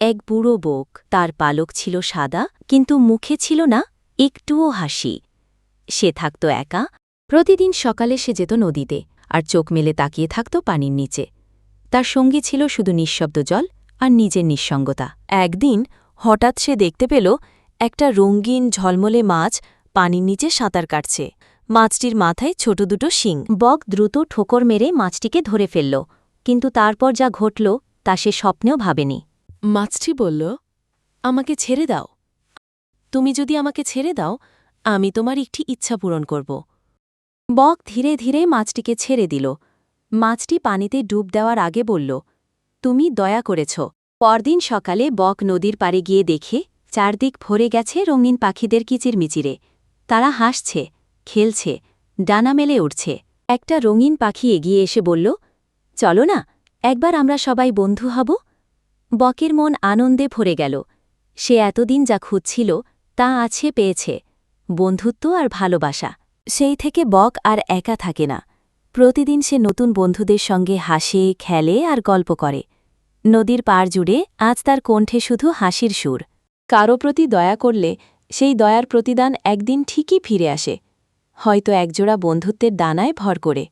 এক বুড়ো বোক। তার পালক ছিল সাদা, কিন্তু মুখে ছিল না একটুও হাসি। সে থাকত একা। প্রতিদিন সকালে সে যেত নদীতে, আর চোখ মেলে তাকিয়ে থাকত পানির নিচে। তার সঙ্গী ছিল শুধু নিঃশব্দ জল আর নিজের নিঃসঙ্গতা। একদিন হঠাৎ সে দেখতে পেল একটা রঙিন ঝলমলে মাছ পানির নিচে সাঁতার কাটছে। মাছটির মাথায় ছোট দুটো শিং। বক দ্রুত ঠোকর মেরে মাছটিকে ধরে ফেলল, কিন্তু তারপর যা ঘটল তা সে স্বপ্নেও ভাবেনি। মাছটি বলল, আমাকে ছেড়ে দাও। তুমি যদি আমাকে ছেড়ে দাও, আমি তোমার একটি ইচ্ছা পূরণ করব। বক ধীরে ধীরে মাছটিকে ছেড়ে দিল। মাছটি পানিতে ডুব দেওয়ার আগে বলল, তুমি দয়া করেছ। পরদিন সকালে বক নদীর পাড়ে গিয়ে দেখে চারদিক ভরে গেছে রঙিন পাখিদের কিচিরমিচিরে। তারা হাসছে, খেলছে, ডানা মেলে উঠছে। একটা রঙিন পাখি এগিয়ে এসে বলল, চলো না, একবার আমরা সবাই বন্ধু হব। বকের মন আনন্দে ভরে গেল। সে এতদিন যা খুঁজছিল তা আছে পেয়েছে, বন্ধুত্ব আর ভালোবাসা। সেই থেকে বক আর একা থাকে না। প্রতিদিন সে নতুন বন্ধুদের সঙ্গে হাসে, খেলে আর গল্প করে। নদীর পাড় জুড়ে আজ তার কণ্ঠে শুধু হাসির সুর। কারো প্রতি দয়া করলে সেই দয়ার প্রতিদান একদিন ঠিকই ফিরে আসে, হয়তো একজোড়া বন্ধুত্বের দানায় ভর করে।